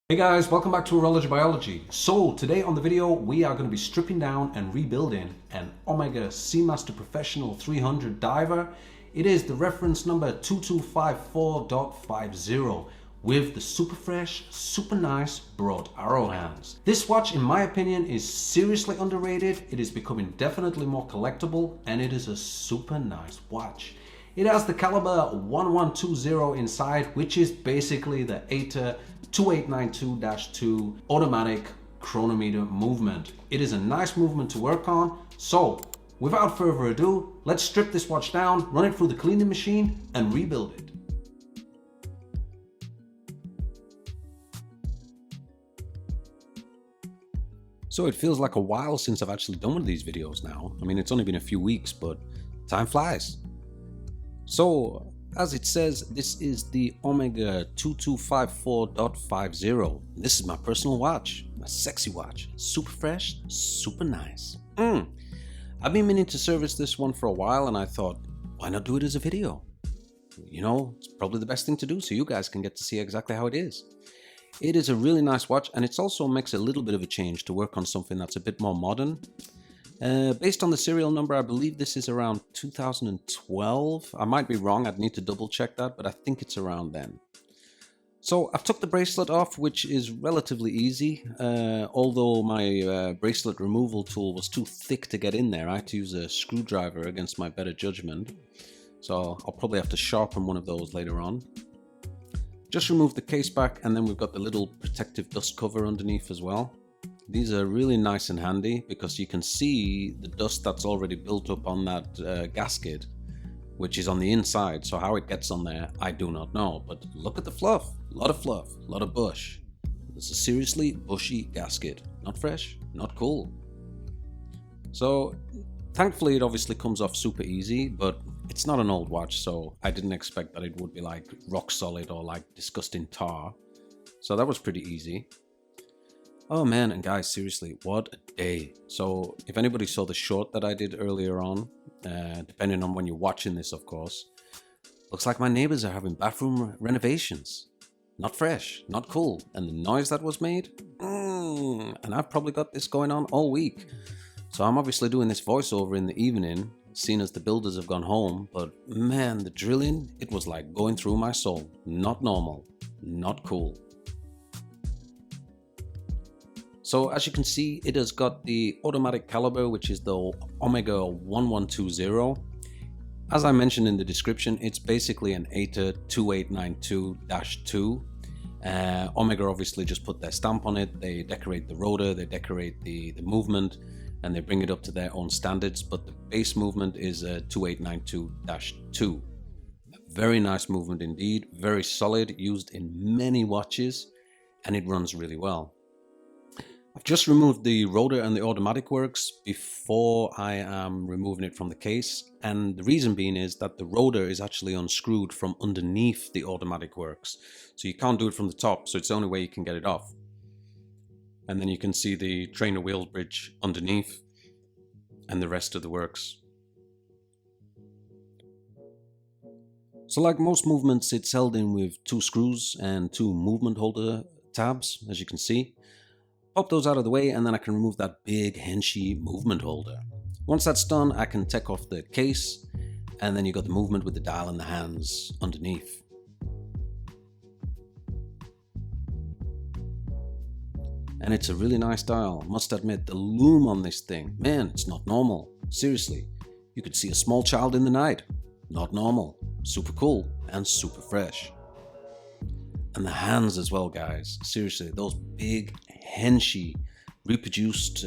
Hey guys, welcome back to Horology Biology. So today on the video we are going to be stripping down and rebuilding an Omega Seamaster Professional 300 diver. It is the reference number 2254.50 with the super fresh, super nice broad arrow hands. This watch in my opinion is seriously underrated. It is becoming definitely more collectible and it is a super nice watch. It has the caliber 1120 inside, which is basically the ETA 2892-2 automatic chronometer movement. It is a nice movement to work on. So without further ado, let's strip this watch down, run it through the cleaning machine and rebuild it. So it feels like a while since I've actually done one of these videos now. I mean, it's only been a few weeks, but time flies. So, as it says, this is the Omega 2254.50. This is my personal watch, my sexy watch. Super fresh, super nice. I've been meaning to service this one for a while and I thought, why not do it as a video? You know, it's probably the best thing to do so you guys can get to see exactly how it is. It is a really nice watch and it also makes a little bit of a change to work on something that's a bit more modern. Based on the serial number, I believe this is around 2012. I might be wrong, I'd need to double check that, but I think it's around then. So I've took the bracelet off, which is relatively easy, although my bracelet removal tool was too thick to get in there. I had to use a screwdriver against my better judgment. So I'll probably have to sharpen one of those later on. Just remove the case back and then we've got the little protective dust cover underneath as well. These are really nice and handy because you can see the dust that's already built up on that gasket, which is on the inside. So how it gets on there, I do not know. But look at the fluff, a lot of bush. It's a seriously bushy gasket. Not fresh, not cool. So thankfully it obviously comes off super easy, but it's not an old watch, so I didn't expect that it would be like rock solid or like disgusting tar. So that was pretty easy. Oh man, and guys, seriously, what a day. So if anybody saw the short that I did earlier on, depending on when you're watching this, of course, looks like my neighbors are having bathroom renovations. Not fresh, not cool. And the noise that was made, and I've probably got this going on all week. So I'm obviously doing this voiceover in the evening, seeing as the builders have gone home, but man, the drilling, it was like going through my soul. Not normal, not cool. So as you can see, it has got the automatic caliber, which is the Omega 1120. As I mentioned in the description, it's basically an ETA 2892-2. Omega obviously just put their stamp on it. They decorate the rotor, they decorate the movement, and they bring it up to their own standards. But the base movement is a 2892-2. Very nice movement indeed, very solid, used in many watches, and it runs really well. I've just removed the rotor and the automatic works before I am removing it from the case, and the reason being is that the rotor is actually unscrewed from underneath the automatic works, so you can't do it from the top, so it's the only way you can get it off. And then you can see the trainer wheel bridge underneath and the rest of the works. So like most movements, it's held in with 2 screws and 2 movement holder tabs, as you can see. Pop those out of the way and then I can remove that big henchy movement holder. Once that's done, I can take off the case and then you got the movement with the dial and the hands underneath. And it's a really nice dial. Must admit, the lume on this thing, man, it's not normal. Seriously, you could see a small child in the night. Not normal. Super cool and super fresh. And the hands as well, guys. Seriously, those big, henchy, reproduced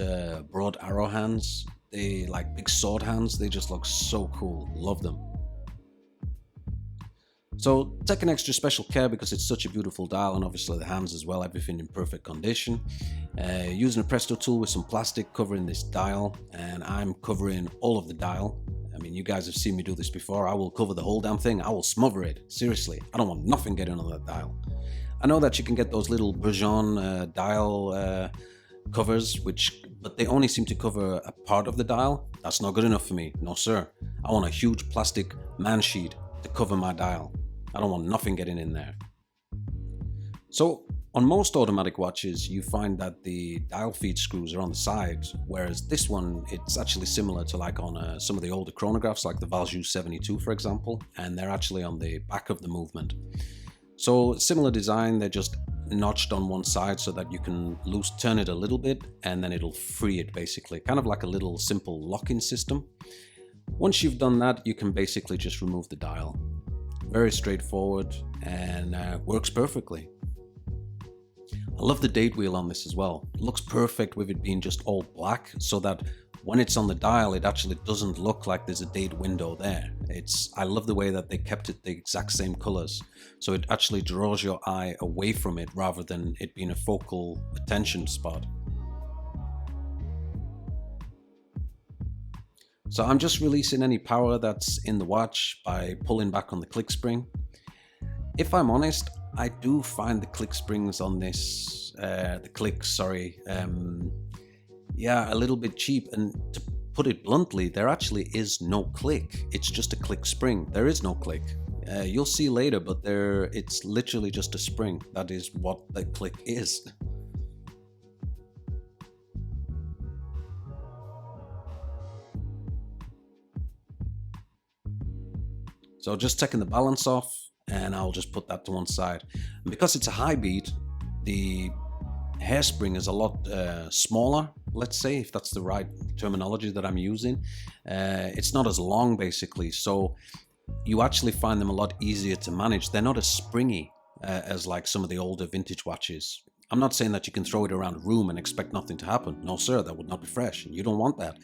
broad arrow hands. They like big sword hands. They just look so cool. Love them. So take an extra special care because it's such a beautiful dial, and obviously the hands as well, everything in perfect condition. Using a Presto tool with some plastic covering this dial, and I'm covering all of the dial. I mean, you guys have seen me do this before. I will cover the whole damn thing. I will smother it. Seriously, I don't want nothing getting on that dial. I know that you can get those little Bourgeon dial covers, but they only seem to cover a part of the dial. That's not good enough for me. No, sir. I want a huge plastic man sheet to cover my dial. I don't want nothing getting in there. So On most automatic watches, you find that the dial feed screws are on the side, whereas this one, it's actually similar to like on some of the older chronographs, like the Valjoux 72, for example, and they're actually on the back of the movement. So similar design, they're just notched on one side so that you can turn it a little bit and then it'll free it basically, kind of like a little simple lock-in system. Once you've done that, you can basically just remove the dial. Very straightforward and works perfectly. I love the date wheel on this as well. It looks perfect with it being just all black so that when it's on the dial, it actually doesn't look like there's a date window there. I love the way that they kept it the exact same colors. So it actually draws your eye away from it rather than it being a focal attention spot. So I'm just releasing any power that's in the watch by pulling back on the click spring. If I'm honest, I do find the click springs on this, yeah, a little bit cheap. And to put it bluntly, there actually is no click. It's just a click spring. There is no click. You'll see later, but it's literally just a spring. That is what the click is. So just taking the balance off, and I'll just put that to one side. And because it's a high beat, the hairspring is a lot smaller, let's say, if that's the right terminology that I'm using. It's not as long basically, so you actually find them a lot easier to manage. They're not as springy as like some of the older vintage watches. I'm not saying that you can throw it around a room and expect nothing to happen. No sir, that would not be fresh. You don't want that.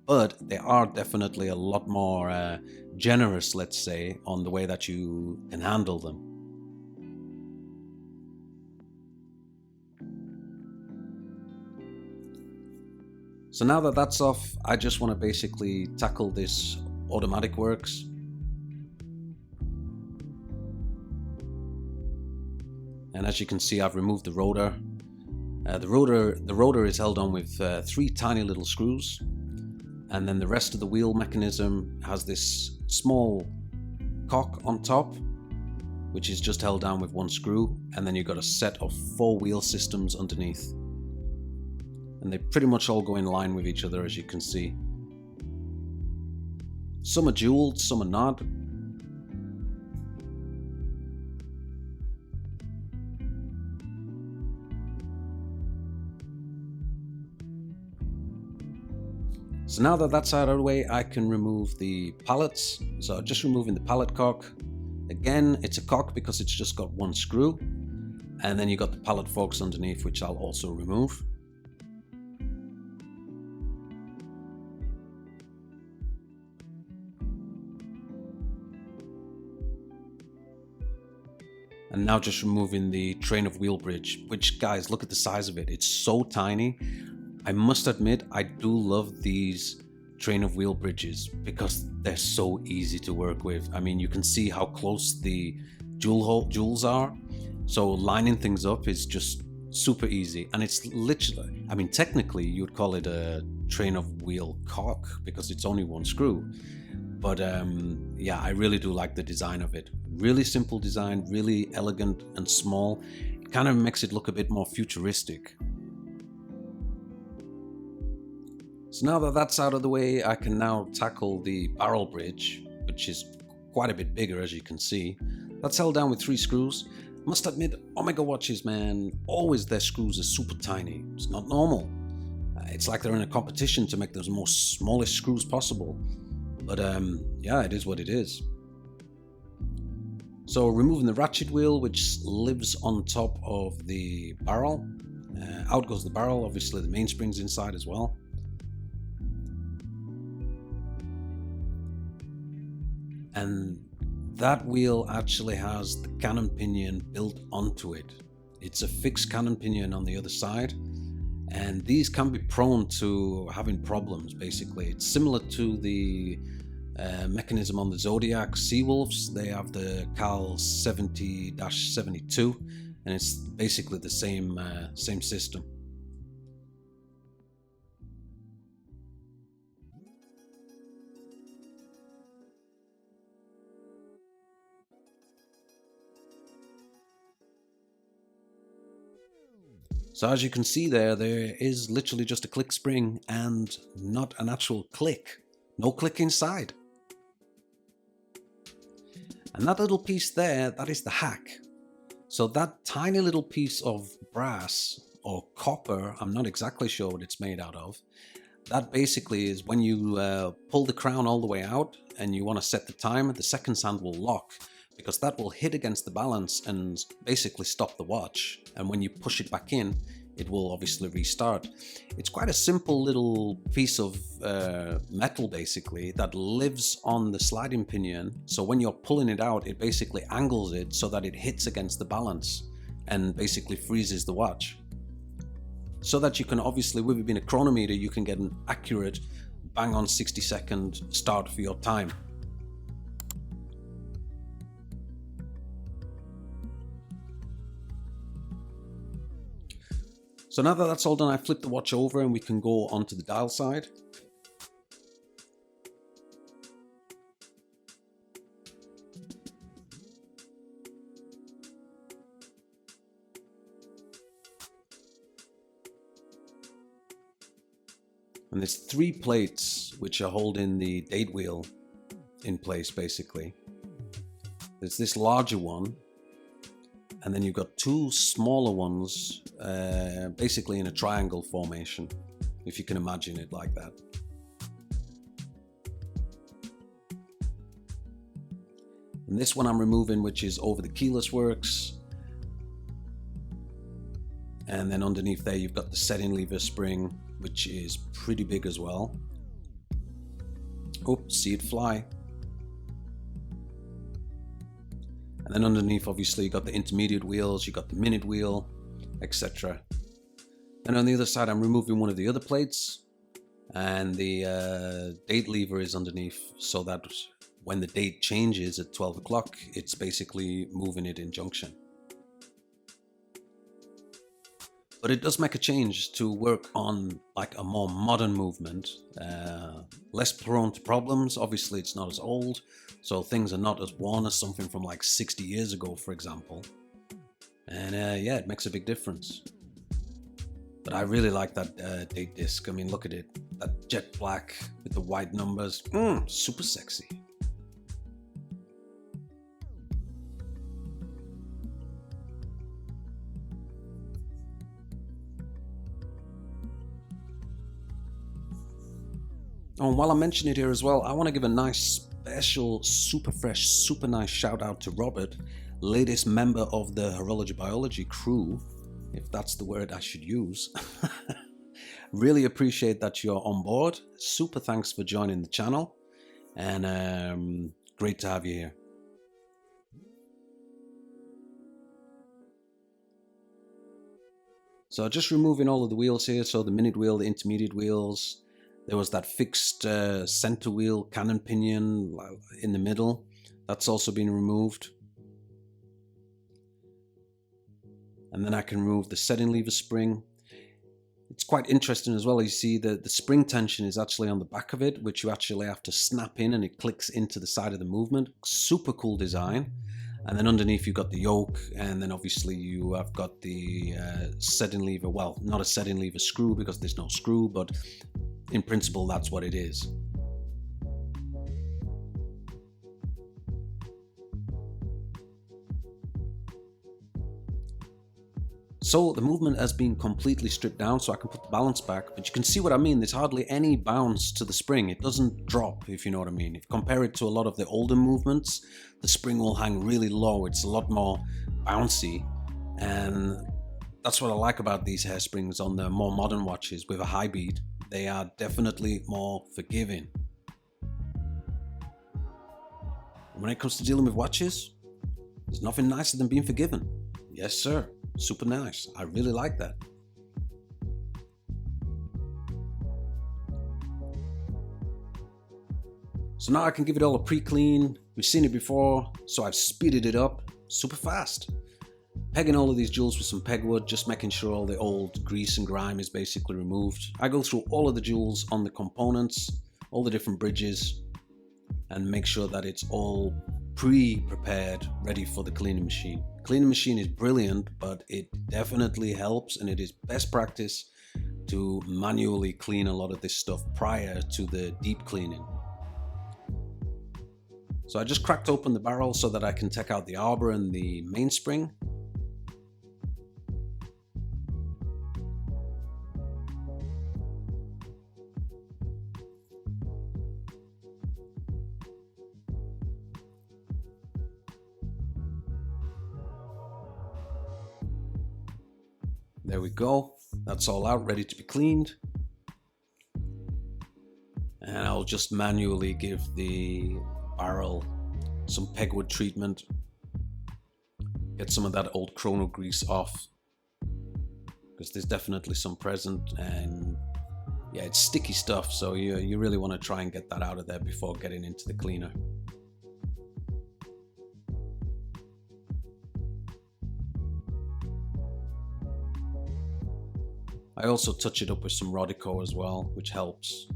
But they are definitely a lot more generous, let's say, on the way that you can handle them. So now that that's off, I just want to basically tackle this automatic works. And as you can see, I've removed the rotor. The rotor is held on with 3 tiny little screws. And then the rest of the wheel mechanism has this small cock on top, which is just held down with 1 screw. And then you've got a set of 4 wheel systems underneath. And they pretty much all go in line with each other, as you can see. Some are jeweled, some are not. So now that that's out of the way, I can remove the pallets. So just removing the pallet cock. Again, it's a cock because it's just got 1 screw. And then you got the pallet forks underneath, which I'll also remove. And now just removing the train of wheel bridge, which, guys, look at the size of it. It's so tiny. I must admit, I do love these train of wheel bridges because they're so easy to work with. I mean, you can see how close the jewels are. So lining things up is just super easy. And it's literally, I mean, technically you'd call it a train of wheel cock because it's only 1 screw. But yeah, I really do like the design of it. Really simple design, really elegant and small. It kind of makes it look a bit more futuristic. So now that that's out of the way, I can now tackle the barrel bridge, which is quite a bit bigger, as you can see. That's held down with 3 screws. Must admit, Omega watches, man, always their screws are super tiny. It's not normal. It's like they're in a competition to make those most smallest screws possible. But yeah, it is what it is. So removing the ratchet wheel, which lives on top of the barrel. Out goes the barrel, obviously the mainspring's inside as well. And that wheel actually has the cannon pinion built onto it. It's a fixed cannon pinion on the other side. And these can be prone to having problems, basically. It's similar to the mechanism on the Zodiac Seawolves. They have the Cal 70-72, and it's basically the same system. So as you can see there is literally just a click spring and not an actual click. No click inside. And that little piece there, that is the hack. So that tiny little piece of brass or copper, I'm not exactly sure what it's made out of, that basically is when you pull the crown all the way out and you want to set the time, the seconds hand will lock, because that will hit against the balance and basically stop the watch. And when you push it back in, it will obviously restart. It's quite a simple little piece of metal basically that lives on the sliding pinion. So when you're pulling it out, it basically angles it so that it hits against the balance and basically freezes the watch. So that you can obviously, with it being a chronometer, you can get an accurate bang on 60-second start for your time. So now that that's all done, I flip the watch over and we can go onto the dial side. And there's 3 plates which are holding the date wheel in place basically. There's this larger one, and then you've got 2 smaller ones basically in a triangle formation, if you can imagine it like that. And this one I'm removing, which is over the keyless works. And then underneath there you've got the setting lever spring, which is pretty big as well. Oh, see it fly. And then underneath, obviously, you got the intermediate wheels, you got the minute wheel, etc. And on the other side, I'm removing one of the other plates, and the date lever is underneath, so that when the date changes at 12 o'clock, it's basically moving it in junction. But it does make a change to work on like a more modern movement, less prone to problems. Obviously, it's not as old, so things are not as worn as something from like 60 years ago, for example. And yeah, it makes a big difference. But I really like that date disc. I mean, look at it. That jet black with the white numbers. Super sexy. Oh, and while I mention it here as well, I want to give a nice, special, super fresh, super nice shout out to Robert, latest member of the Horology Biology crew, if that's the word I should use. Really appreciate that you're on board. Super thanks for joining the channel, and great to have you here. So just removing all of the wheels here, so the minute wheel, the intermediate wheels. There was that fixed center wheel cannon pinion in the middle. That's also been removed. And then I can remove the setting lever spring. It's quite interesting as well. You see the spring tension is actually on the back of it, which you actually have to snap in and it clicks into the side of the movement. Super cool design. And then underneath you've got the yoke, and then obviously you have got the setting lever. Well, not a setting lever screw because there's no screw, but in principle, that's what it is. So the movement has been completely stripped down, so I can put the balance back, but you can see what I mean. There's hardly any bounce to the spring. It doesn't drop, if you know what I mean. If you compare it to a lot of the older movements, the spring will hang really low. It's a lot more bouncy, and that's what I like about these hairsprings on the more modern watches with a high beat. They are definitely more forgiving. When it comes to dealing with watches, there's nothing nicer than being forgiven. Yes, sir. Super nice. I really like that. So now I can give it all a pre-clean. We've seen it before, so I've speeded it up super fast. Pegging all of these jewels with some pegwood, just making sure all the old grease and grime is basically removed. I go through all of the jewels on the components, all the different bridges, and make sure that it's all pre-prepared, ready for the cleaning machine. Cleaning machine is brilliant, but it definitely helps, and it is best practice to manually clean a lot of this stuff prior to the deep cleaning. So I just cracked open the barrel so that I can take out the arbor and the mainspring. There we go. That's all out, ready to be cleaned. And I'll just manually give the barrel some pegwood treatment. Get some of that old chrono grease off, because there's definitely some present, and yeah, it's sticky stuff, so you really want to try and get that out of there before getting into the cleaner. I also touch it up with some Rodico as well, which helps.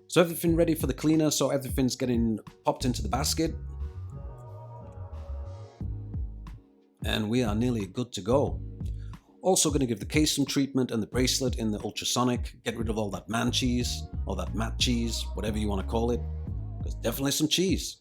So everything ready for the cleaner, so everything's getting popped into the basket. And we are nearly good to go. Also going to give the case some treatment and the bracelet in the ultrasonic. Get rid of all that man cheese, or that mat cheese, whatever you want to call it. There's definitely some cheese.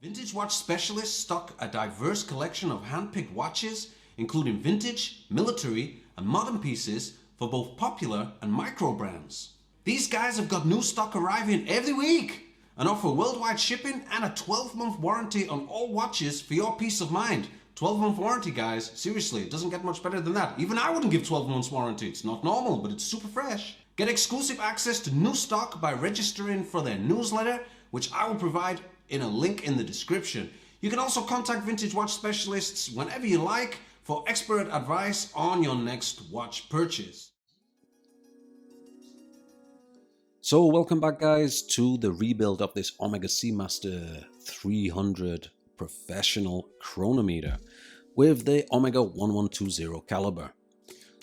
Vintage watch specialists stock a diverse collection of hand-picked watches, including vintage, military, and modern pieces for both popular and micro brands. These guys have got new stock arriving every week and offer worldwide shipping and a 12-month warranty on all watches for your peace of mind. 12-month warranty, guys. Seriously, it doesn't get much better than that. Even I wouldn't give 12 months warranty. It's not normal, but it's super fresh. Get exclusive access to new stock by registering for their newsletter, which I will provide in a link in the description. You can also contact vintage watch specialists whenever you like for expert advice on your next watch purchase. So welcome back, guys, to the rebuild of this Omega Seamaster 300 Professional chronometer with the Omega 1120 caliber.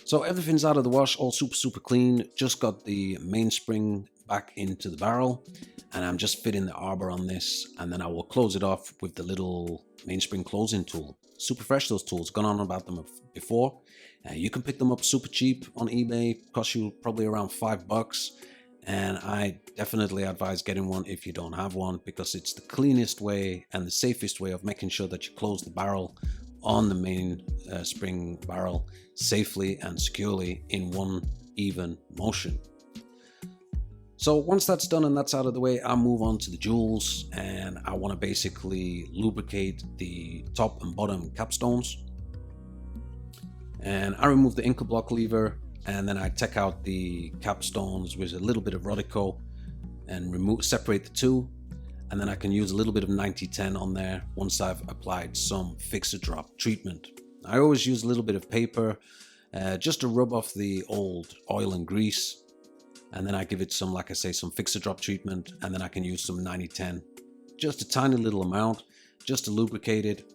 So everything's out of the wash, all super clean. Just got the mainspring back into the barrel, and I'm just fitting the arbor on this, and then I will close it off with the little mainspring closing tool. Super fresh, those tools. Gone on about them before. You can pick them up super cheap on eBay. Cost you probably around $5, and I definitely advise getting one if you don't have one, because it's the cleanest way and the safest way of making sure that you close the barrel on the main spring barrel safely and securely in one even motion. So once that's done and that's out of the way, I'll move on to the jewels, and I want to basically lubricate the top and bottom capstones. And I remove the inkle block lever, and then I take out the capstones with a little bit of Rodico and separate the two, and then I can use a little bit of 9010 on there once I've applied some fixer drop treatment. I always use a little bit of paper just to rub off the old oil and grease. And then I give it some, like I say, some fixer drop treatment, and then I can use some 9010, just a tiny little amount, just to lubricate it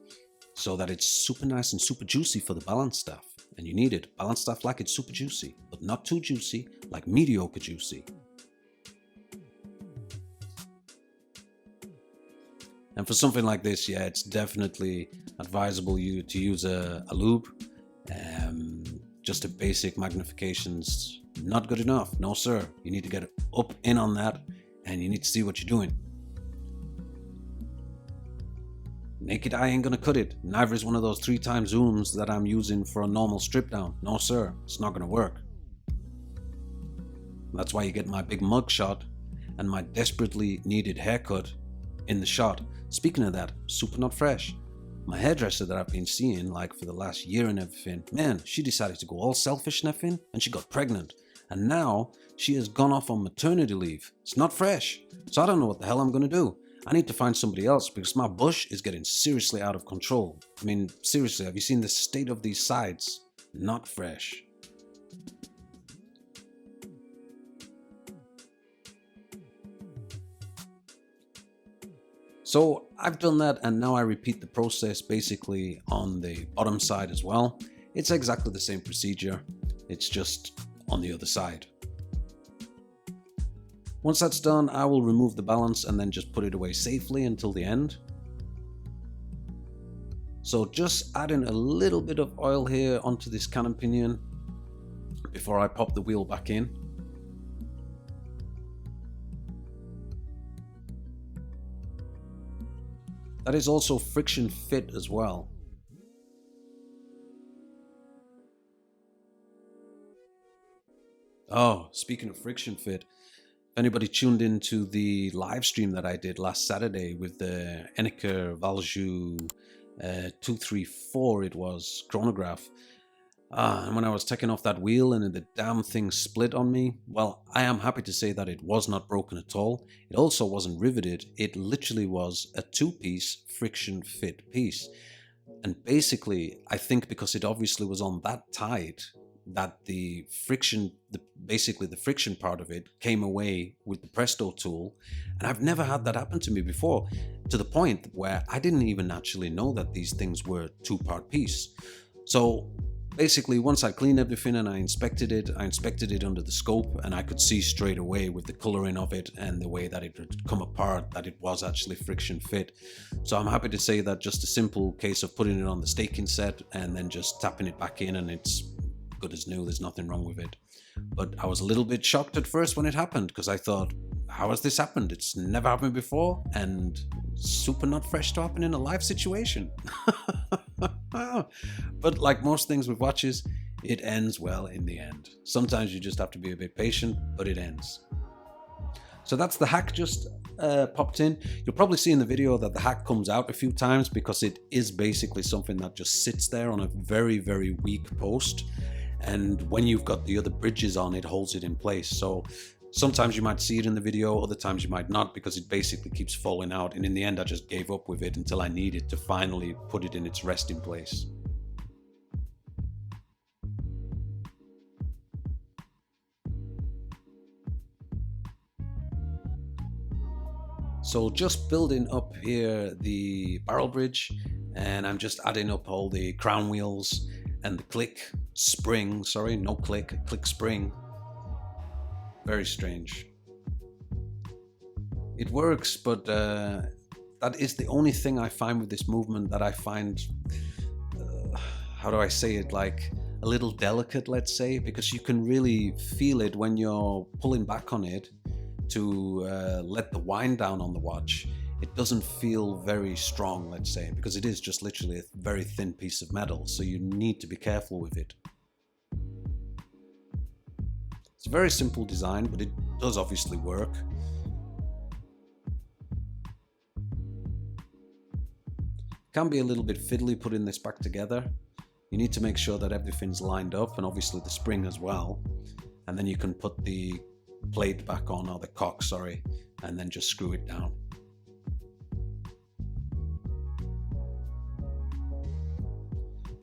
so that it's super nice and super juicy for the balance staff. And you need it. Balance staff like it's super juicy, but not too juicy, like mediocre juicy. And for something like this, yeah, it's definitely advisable to use a lube. Just a basic magnification's not good enough. No, sir. You need to get up in on that, and you need to see what you're doing. Naked eye ain't gonna cut it. Neither is one of those 3x zooms that I'm using for a normal strip down. No, sir. It's not gonna work. That's why you get my big mug shot and my desperately needed haircut in the shot. Speaking of that, super not fresh. My hairdresser that I've been seeing like for the last year and everything, man, she decided to go all selfish and everything, and she got pregnant. And now she has gone off on maternity leave. It's not fresh. So I don't know what the hell I'm going to do. I need to find somebody else, because my bush is getting seriously out of control. I mean, seriously, have you seen the state of these sides? Not fresh. So I've done that, and now I repeat the process basically on the bottom side as well. It's exactly the same procedure. It's just on the other side. Once that's done, I will remove the balance and then just put it away safely until the end. So just adding a little bit of oil here onto this cannon pinion before I pop the wheel back in. That is also friction fit as well. Oh, speaking of friction fit, if anybody tuned into the live stream that I did last Saturday with the Enica Valjoux 234, it was chronograph. And when I was taking off that wheel and the damn thing split on me, well, I am happy to say that it was not broken at all. It also wasn't riveted. It literally was a two-piece friction fit piece. And basically, I think because it obviously was on that tight, that the friction, basically the friction part of it came away with the Presto tool. And I've never had that happen to me before, to the point where I didn't even actually know that these things were two-part piece. So basically, once I cleaned everything and I inspected it under the scope, and I could see straight away with the coloring of it and the way that it would come apart that it was actually friction fit. So I'm happy to say that just a simple case of putting it on the staking set and then just tapping it back in, and it's good as new. There's nothing wrong with it. But I was a little bit shocked at first when it happened, because I thought, how has this happened? It's never happened before, and super not fresh to happen in a live situation. But like most things with watches, it ends well in the end. Sometimes you just have to be a bit patient, but it ends. So that's the hack just popped in. You'll probably see in the video that the hack comes out a few times because it is basically something that just sits there on a very, very weak post. And when you've got the other bridges on, it holds it in place. So sometimes you might see it in the video, other times you might not, because it basically keeps falling out. And in the end, I just gave up with it until I needed to finally put it in its resting place. So just building up here the barrel bridge, and I'm just adding up all the crown wheels and the click spring, sorry, no click spring. Very strange. It works, but that is the only thing I find with this movement that I find, how do I say it, like a little delicate, let's say, because you can really feel it when you're pulling back on it to let the wind down on the watch. It doesn't feel very strong, let's say, because it is just literally a very thin piece of metal, so you need to be careful with it. It's a very simple design, but it does obviously work. Can be a little bit fiddly putting this back together. You need to make sure that everything's lined up, and obviously the spring as well. And then you can put the plate back on, or the cock, sorry, and then just screw it down.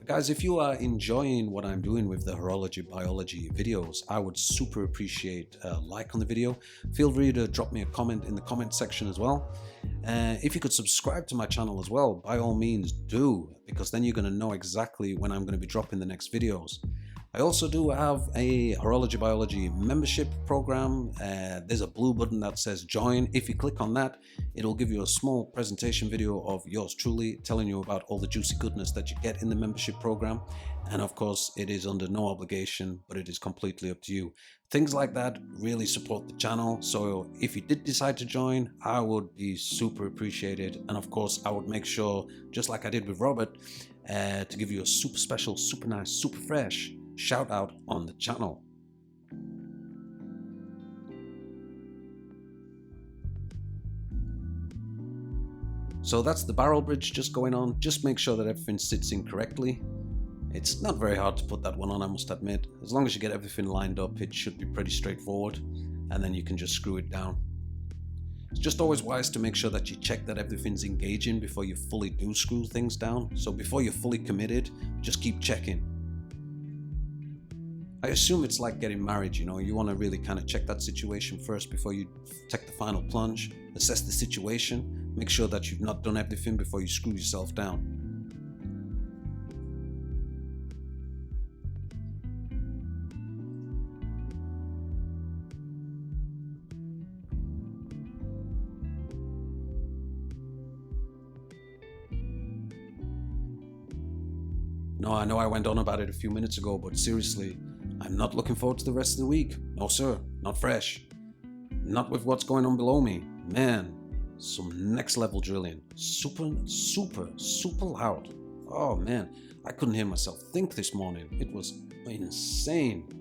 Guys, if you are enjoying what I'm doing with the Horology Biology videos, I would super appreciate a like on the video. Feel free to drop me a comment in the comment section as well. If you could subscribe to my channel as well, by all means do, because then you're going to know exactly when I'm going to be dropping the next videos. I also do have a Horology Biology membership program. There's a blue button that says join. If you click on that, it'll give you a small presentation video of yours truly telling you about all the juicy goodness that you get in the membership program. And of course, it is under no obligation, but it is completely up to you. Things like that really support the channel. So if you did decide to join, I would be super appreciated. And of course, I would make sure, just like I did with Robert, to give you a super special, super nice, super fresh shout out on the channel. So that's the barrel bridge just going on. Just make sure that everything sits in correctly. It's not very hard to put that one on, I must admit. As long as you get everything lined up, it should be pretty straightforward, and then you can just screw it down. It's just always wise to make sure that you check that everything's engaging before you fully do screw things down. So before you're fully committed, just keep checking. I assume it's like getting married, you know, you want to really kind of check that situation first before you take the final plunge, assess the situation, make sure that you've not done everything before you screw yourself down. No, I know I went on about it a few minutes ago, but seriously, I'm not looking forward to the rest of the week. No sir, not fresh. Not with what's going on below me. Man, some next level drilling. Super, super, super loud. Oh man, I couldn't hear myself think this morning. It was insane.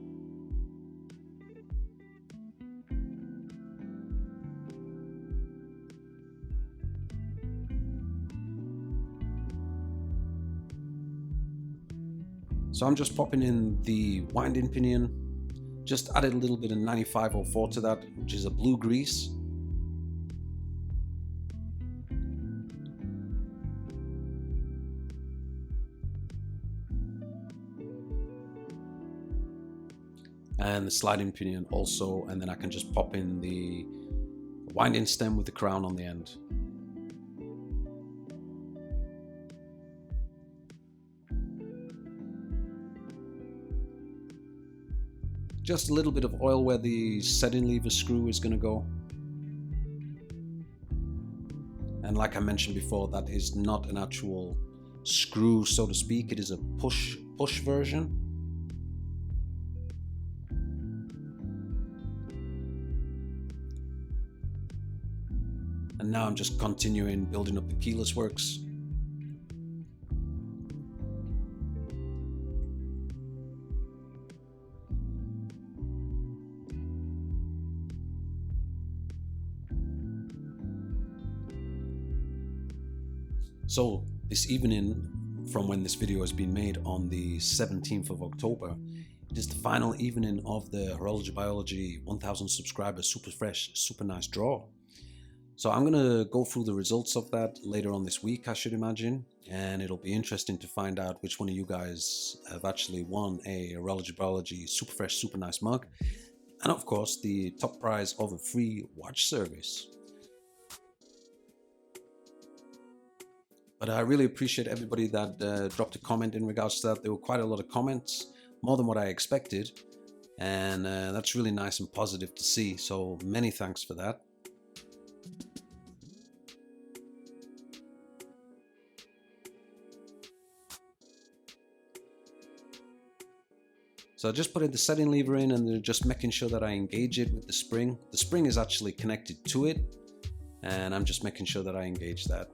So I'm just popping in the winding pinion, just added a little bit of 9504 to that, which is a blue grease. And the sliding pinion also, and then I can just pop in the winding stem with the crown on the end. Just a little bit of oil where the setting lever screw is going to go. And like I mentioned before, that is not an actual screw, so to speak. It is a push version. And now I'm just continuing building up the keyless works. So this evening, from when this video has been made on the 17th of October, it is the final evening of the Horology Biology 1000 subscriber super fresh, super nice draw. So I'm going to go through the results of that later on this week, I should imagine, and it'll be interesting to find out which one of you guys have actually won a Horology Biology super fresh, super nice mug, and of course the top prize of a free watch service. But I really appreciate everybody that dropped a comment in regards to that. There were quite a lot of comments, more than what I expected, and that's really nice and positive to see, so many thanks for that. So I just put the setting lever in and just making sure that I engage it with the spring. The spring is actually connected to it, and I'm just making sure that I engage that.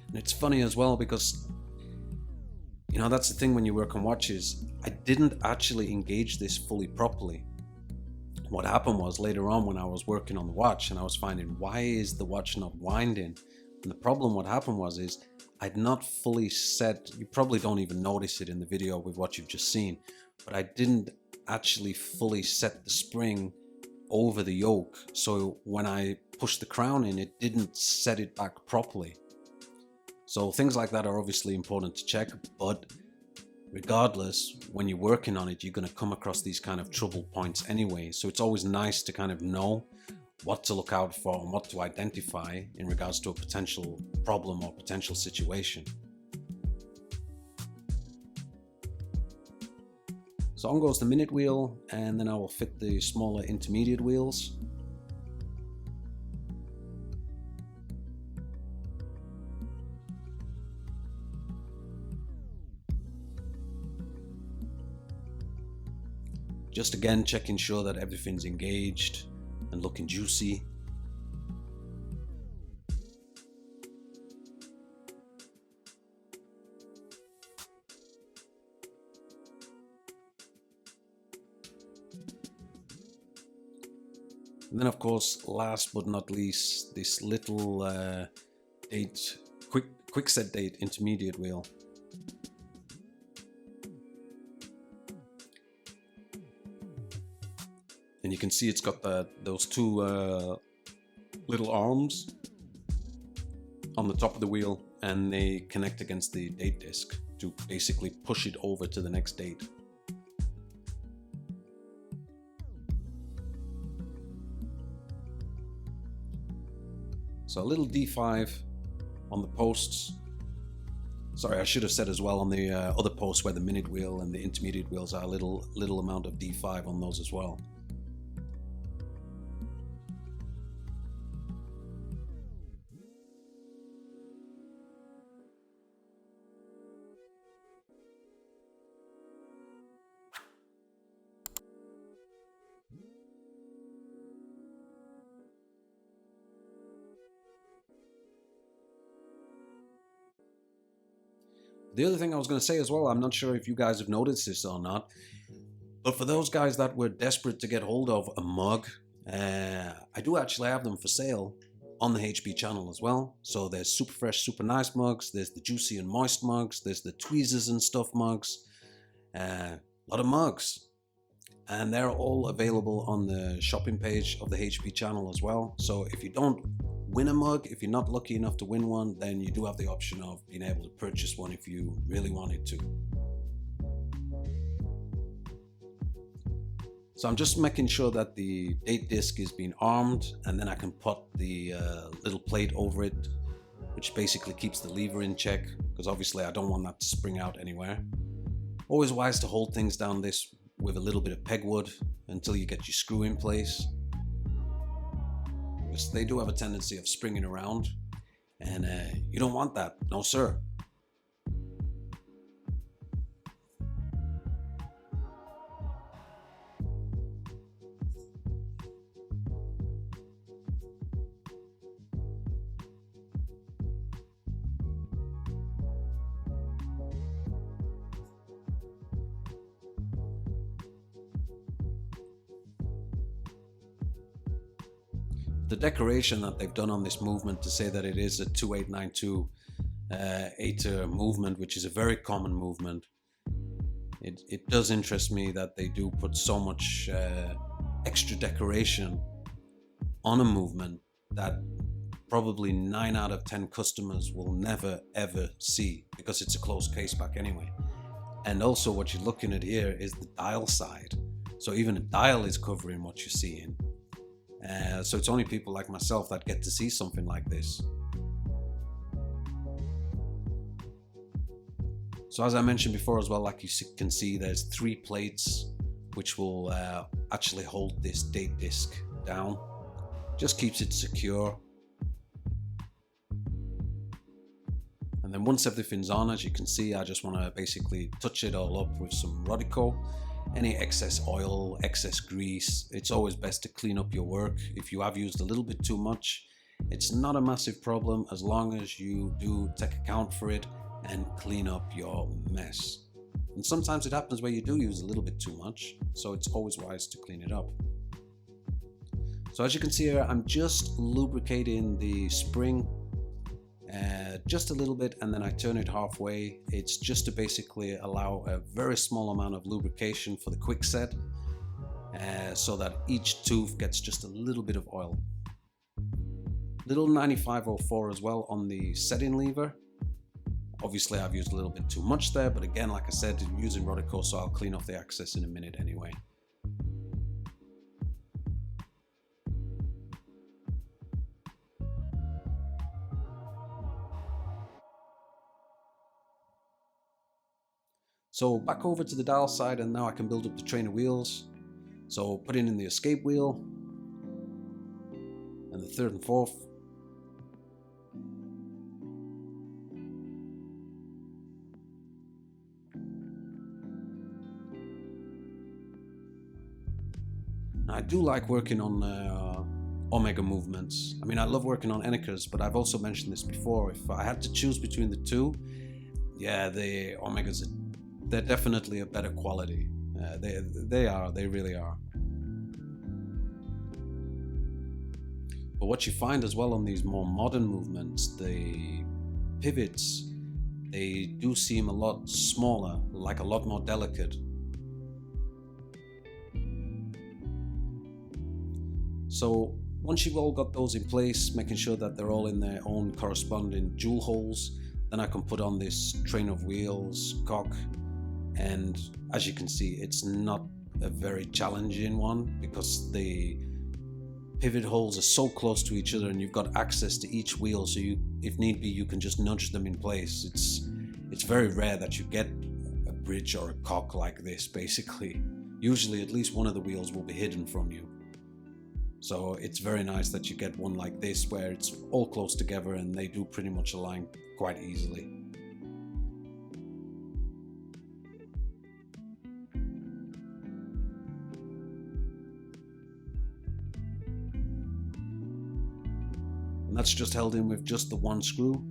And it's funny as well because, you know, that's the thing when you work on watches. I didn't actually engage this fully properly. What happened was later on when I was working on the watch and I was finding, why is the watch not winding? And the problem, what happened was, is I'd not fully set, you probably don't even notice it in the video with what you've just seen, but I didn't actually fully set the spring over the yoke. So when I pushed the crown in, it didn't set it back properly. So things like that are obviously important to check, but regardless, when you're working on it, you're going to come across these kind of trouble points anyway. So it's always nice to kind of know what to look out for and what to identify in regards to a potential problem or potential situation. So on goes the minute wheel, and then I will fit the smaller intermediate wheels. Just again checking sure that everything's engaged and looking juicy. And then of course, last but not least, this little quick set date intermediate wheel. And you can see it's got those two little arms on the top of the wheel, and they connect against the date disc to basically push it over to the next date. So a little D5 on the posts. Sorry, I should have said as well on the other posts where the minute wheel and the intermediate wheels are, a little amount of D5 on those as well. The other thing I was going to say as well, I'm not sure if you guys have noticed this or not, but for those guys that were desperate to get hold of a mug, I do actually have them for sale on the HB channel as well. So there's super fresh, super nice mugs, there's the juicy and moist mugs, there's the tweezers and stuff mugs, a lot of mugs. And they're all available on the shopping page of the HB channel as well. So if you don't win a mug, if you're not lucky enough to win one, then you do have the option of being able to purchase one if you really wanted to. So I'm just making sure that the date disc is being armed, and then I can put the little plate over it, which basically keeps the lever in check, because obviously I don't want that to spring out anywhere. Always wise to hold things down this with a little bit of pegwood until you get your screw in place, because they do have a tendency of springing around, and you don't want that, no sir. The decoration that they've done on this movement to say that it is a 2892 ATER movement, which is a very common movement, it does interest me that they do put so much extra decoration on a movement that probably 9 out of 10 customers will never ever see, because it's a closed case back anyway. And also what you're looking at here is the dial side, so even a dial is covering what you're seeing. So it's only people like myself that get to see something like this. So as I mentioned before as well, like you can see, there's 3 plates which will actually hold this date disc down. Just keeps it secure. And then once everything's on, as you can see, I just want to basically touch it all up with some Rodico. Any excess oil, excess grease, it's always best to clean up your work. If you have used a little bit too much, it's not a massive problem as long as you do take account for it and clean up your mess. And sometimes it happens where you do use a little bit too much, so it's always wise to clean it up. So as you can see here, I'm just lubricating the spring just a little bit, and then I turn it halfway. It's just to basically allow a very small amount of lubrication for the quick set, so that each tooth gets just a little bit of oil. Little 9504 as well on the setting lever. Obviously I've used a little bit too much there, but again, like I said, I'm using Rodico, so I'll clean off the excess in a minute anyway. So back over to the dial side, and now I can build up the train of wheels. So putting in the escape wheel, and the 3rd and 4th. Now, I do like working on Omega movements. I mean, I love working on Enikers, but I've also mentioned this before. If I had to choose between the two, yeah, the Omegas, they're definitely a better quality. They really are. But what you find as well on these more modern movements, the pivots, they do seem a lot smaller, like a lot more delicate. So once you've all got those in place, making sure that they're all in their own corresponding jewel holes, then I can put on this train of wheels cock. And as you can see, it's not a very challenging one, because the pivot holes are so close to each other and you've got access to each wheel, so you, if need be, you can just nudge them in place. It's very rare that you get a bridge or a cock like this, basically. Usually at least one of the wheels will be hidden from you. So it's very nice that you get one like this where it's all close together and they do pretty much align quite easily. And that's just held in with just the one screw.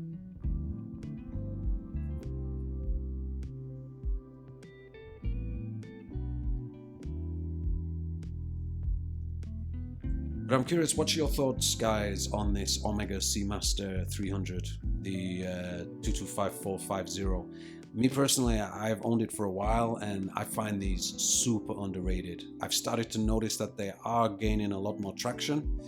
But I'm curious, what's your thoughts, guys, on this Omega Seamaster 300, the 225450? Me personally, I've owned it for a while and I find these super underrated. I've started to notice that they are gaining a lot more traction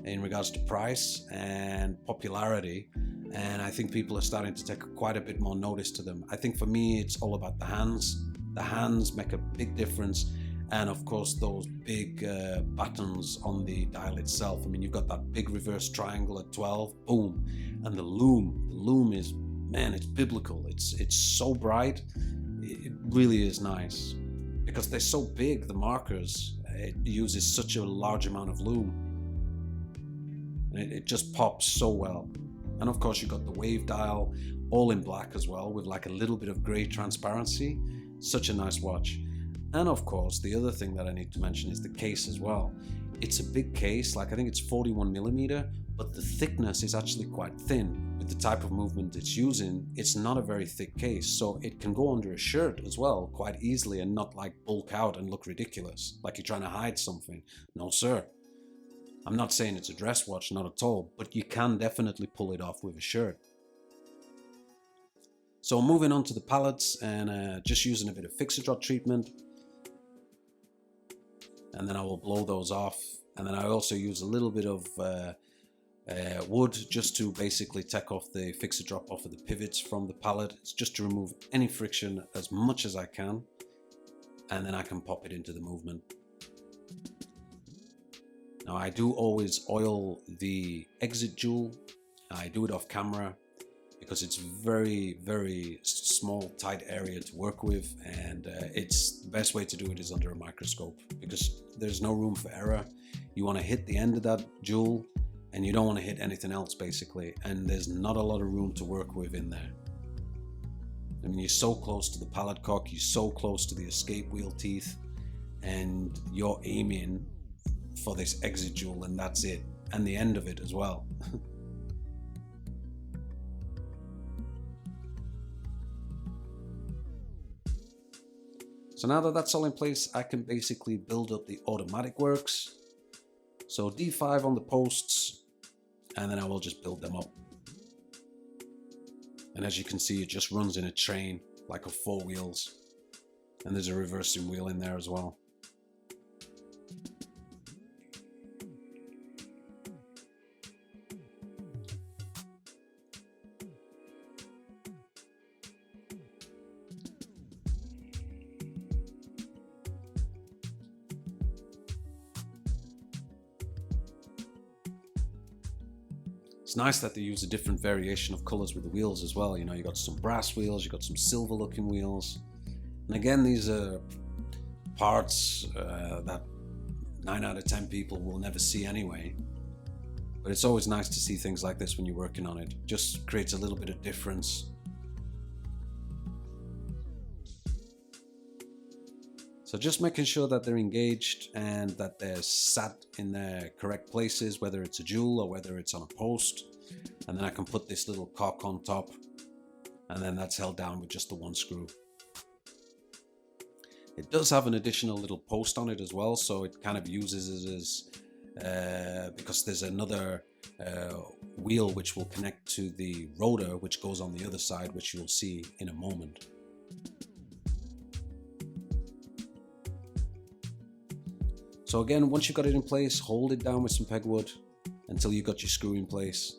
in regards to price and popularity, and I think people are starting to take quite a bit more notice to them. I think for me, it's all about the hands. The hands make a big difference, and of course those big buttons on the dial itself. I mean, you've got that big reverse triangle at 12, boom, and the loom is, man, it's biblical. It's so bright. It really is nice because they're so big. The markers, it uses such a large amount of loom, and it just pops so well. And of course you got the wave dial, all in black as well, with like a little bit of gray transparency. Such a nice watch. And of course the other thing that I need to mention is the case as well. It's a big case, like I think it's 41mm, but the thickness is actually quite thin. With the type of movement it's using, it's not a very thick case, so it can go under a shirt as well quite easily and not like bulk out and look ridiculous, like you're trying to hide something. No sir. I'm not saying it's a dress watch, not at all, but you can definitely pull it off with a shirt. So moving on to the pallets and just using a bit of fixer-drop treatment. And then I will blow those off. And then I also use a little bit of wood just to basically take off the fixer-drop off of the pivots from the pallet. It's just to remove any friction as much as I can. And then I can pop it into the movement. Now I do always oil the exit jewel. I do it off camera because it's very, very small, tight area to work with, and it's the best way to do it is under a microscope because there's no room for error. You want to hit the end of that jewel and you don't want to hit anything else basically, and there's not a lot of room to work with in there. I mean, you're so close to the pallet cock, you're so close to the escape wheel teeth, and you're aiming for this exit jewel and that's it, and the end of it as well. So now that that's all in place, I can basically build up the automatic works. So D5 on the posts, and then I will just build them up. And as you can see, it just runs in a train like of 4 wheels, and there's a reversing wheel in there as well. It's nice that they use a different variation of colors with the wheels as well. You know, you got some brass wheels, you got some silver looking wheels. And again, these are parts that 9 out of 10 people will never see anyway. But it's always nice to see things like this when you're working on it. Just creates a little bit of difference. So just making sure that they're engaged and that they're sat in their correct places, whether it's a jewel or whether it's on a post. And then I can put this little cock on top, and then that's held down with just the 1 screw. It does have an additional little post on it as well, so it kind of uses it as, because there's another wheel which will connect to the rotor, which goes on the other side, which you'll see in a moment. So again, once you've got it in place, hold it down with some pegwood until you've got your screw in place.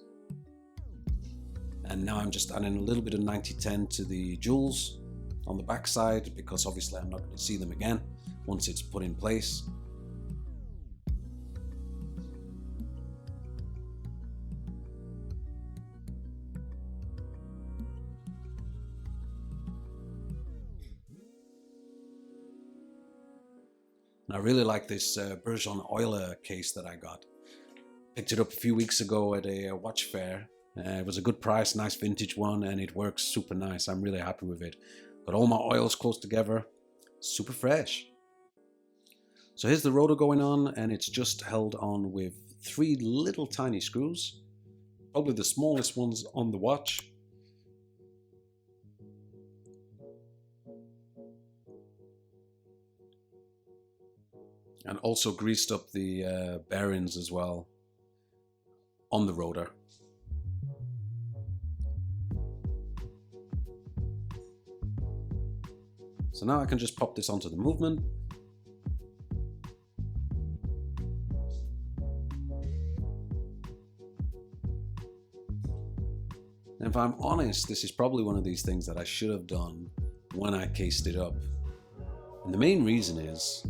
And now I'm just adding a little bit of 9010 to the jewels on the back side, because obviously I'm not going to see them again once it's put in place. And I really like this Bergeron Euler case that I got. Picked it up a few weeks ago at a watch fair. It was a good price, nice vintage one, and it works super nice. I'm really happy with it. Got all my oils close together, super fresh. So here's the rotor going on, and it's just held on with 3 little tiny screws, probably the smallest ones on the watch. And also greased up the bearings as well on the rotor. So now I can just pop this onto the movement. And if I'm honest, this is probably one of these things that I should have done when I cased it up. And the main reason is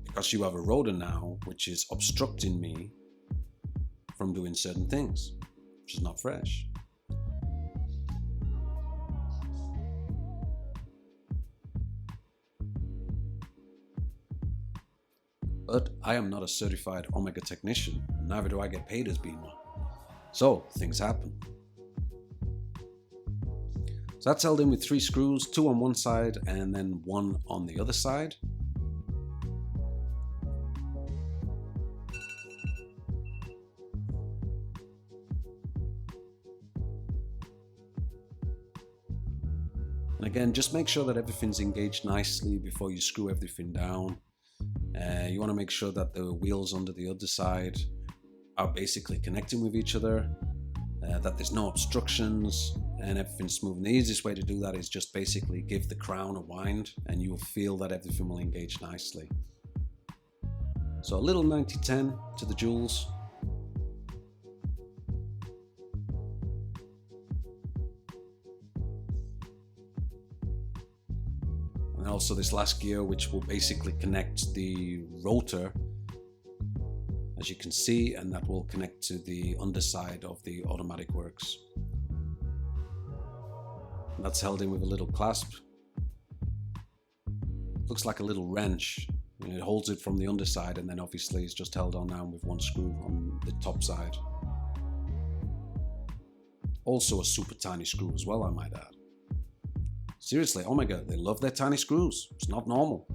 because you have a rotor now which is obstructing me from doing certain things, which is not fresh. But I am not a certified Omega technician, and neither do I get paid as being one. So things happen. So that's held in with 3 screws, 2 on one side and then 1 on the other side. And again, just make sure that everything's engaged nicely before you screw everything down. You want to make sure that the wheels under the other side are basically connecting with each other, that there's no obstructions and everything's smooth. And the easiest way to do that is just basically give the crown a wind and you will feel that everything will engage nicely. So a little 90-10 to the joules. And also this last gear, which will basically connect the rotor, as you can see, and that will connect to the underside of the automatic works. And that's held in with a little clasp. Looks like a little wrench. It holds it from the underside, and then obviously it's just held on now with 1 screw on the top side. Also a super tiny screw as well, I might add. Seriously, Omega, they love their tiny screws. It's not normal.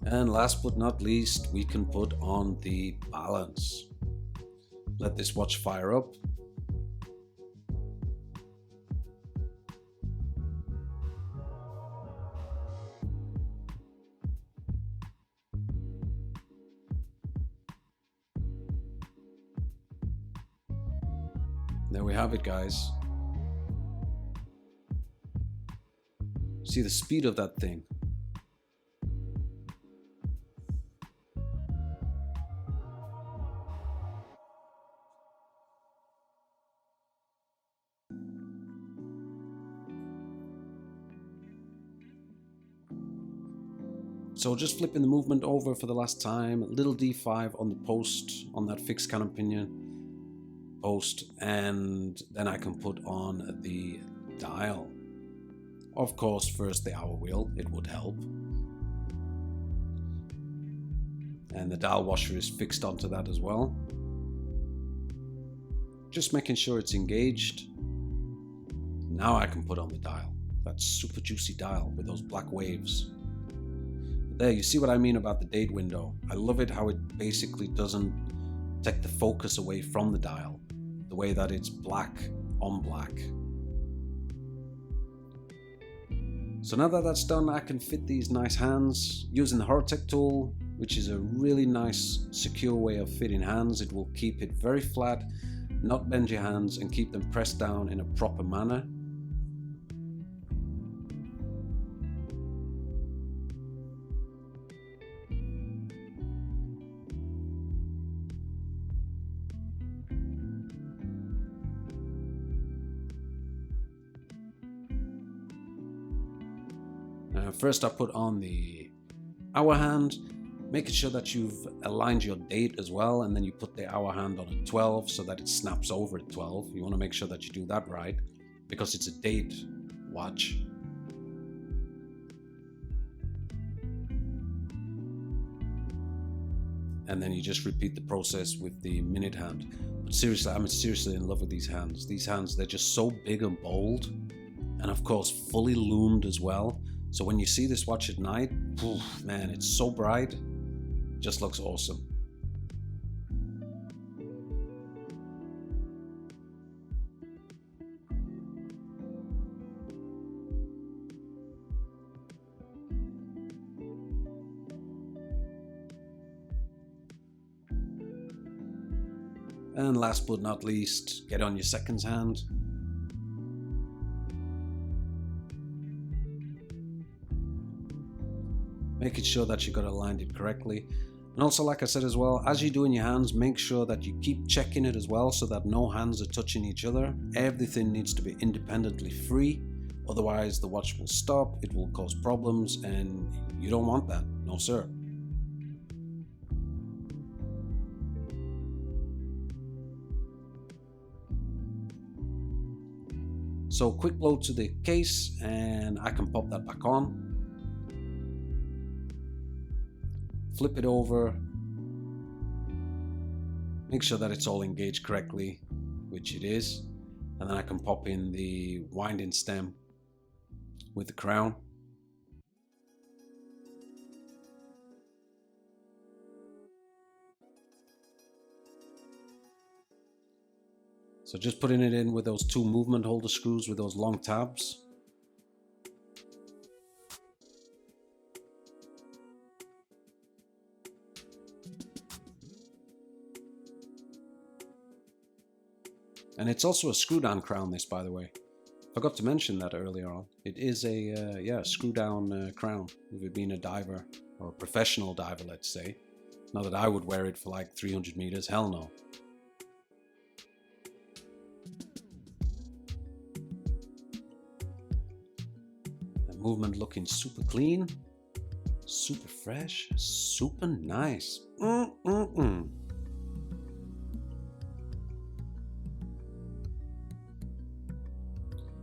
And last but not least, we can put on the balance. Let this watch fire up. There we have it, guys. See the speed of that thing. So just flipping the movement over for the last time, little D5 on the post, on that fixed cannon pinion post, and then I can put on the dial. Of course, first the hour wheel, it would help. And the dial washer is fixed onto that as well. Just making sure it's engaged. Now I can put on the dial. That super juicy dial with those black waves. There, you see what I mean about the date window. I love it how it basically doesn't take the focus away from the dial. The way that it's black on black. So now that that's done, I can fit these nice hands using the Horotech tool, which is a really nice, secure way of fitting hands. It will keep it very flat, not bend your hands, and keep them pressed down in a proper manner. First I put on the hour hand, making sure that you've aligned your date as well, and then you put the hour hand on a 12 so that it snaps over at 12. You want to make sure that you do that right, because it's a date watch. And then you just repeat the process with the minute hand. But seriously, I'm seriously in love with these hands. These hands, they're just so big and bold, and of course fully loomed as well. So when you see this watch at night, man, it's so bright, just looks awesome. And last but not least, get on your seconds hand. Making sure that you got aligned it correctly. And also, like I said as well, as you do in your hands, make sure that you keep checking it as well so that no hands are touching each other. Everything needs to be independently free. Otherwise, the watch will stop, it will cause problems, and you don't want that. No, sir. So quick blow to the case and I can pop that back on. Flip it over. Make sure that it's all engaged correctly, which it is. And then I can pop in the winding stem with the crown. So just putting it in with those two movement holder screws with those long tabs. And it's also a screw down crown, this, by the way. Forgot to mention that earlier on. It is a screw down crown, with it being a diver, or a professional diver, let's say. Not that I would wear it for like 300 meters, hell no. Movement looking super clean, super fresh, super nice.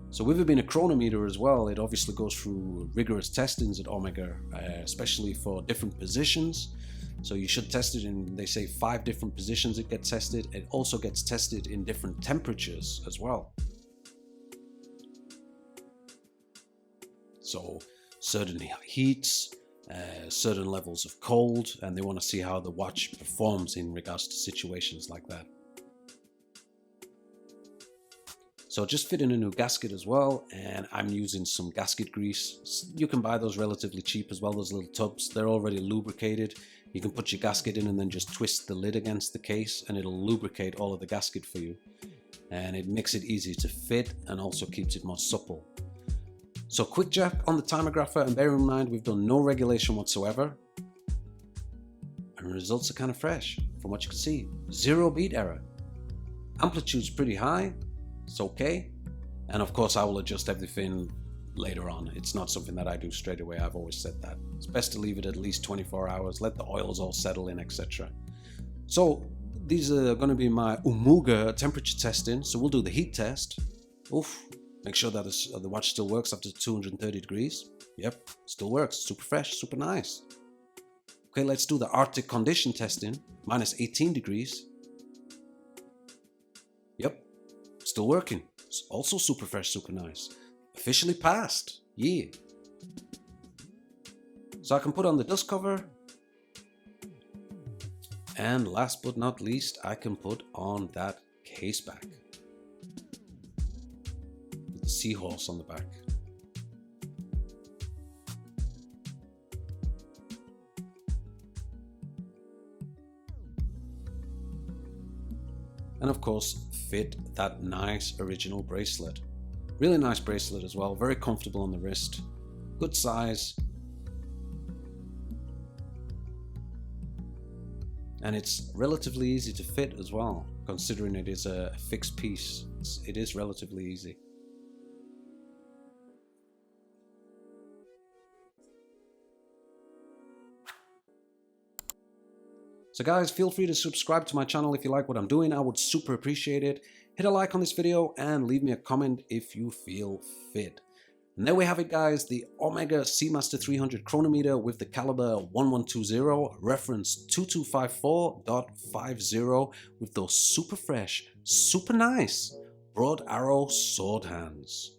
So with it being a chronometer as well, it obviously goes through rigorous testings at Omega, especially for different positions. So you should test it in, they say, 5 different positions it gets tested. It also gets tested in different temperatures as well. So certain heats, certain levels of cold, and they want to see how the watch performs in regards to situations like that. So just fit in a new gasket as well, and I'm using some gasket grease. You can buy those relatively cheap as well, those little tubs. They're already lubricated. You can put your gasket in and then just twist the lid against the case and it'll lubricate all of the gasket for you. And it makes it easy to fit and also keeps it more supple. So quick jack on the Timergrapher, and bear in mind we've done no regulation whatsoever. And the results are kind of fresh from what you can see. 0 beat error. Amplitude's pretty high. It's okay. And of course I will adjust everything later on. It's not something that I do straight away. I've always said that. It's best to leave it at least 24 hours, let the oils all settle in, etc. So these are going to be my Omuugar temperature testing. So we'll do the heat test. Oof. Make sure that the watch still works up to 230 degrees. Yep, still works. Super fresh, super nice. Okay, let's do the Arctic condition testing. Minus 18 degrees. Yep, still working. It's also super fresh, super nice. Officially passed. Yeah. So I can put on the dust cover. And last but not least, I can put on that case back. The seahorse on the back. And of course, fit that nice original bracelet. Really nice bracelet as well, very comfortable on the wrist, good size. And it's relatively easy to fit as well, considering it is a fixed piece. It is relatively easy. So guys, feel free to subscribe to my channel if you like what I'm doing. I would super appreciate it. Hit a like on this video and leave me a comment if you feel fit. And there we have it, guys, the Omega Seamaster 300 chronometer with the caliber 1120, reference 2254.50, with those super fresh, super nice broad arrow sword hands.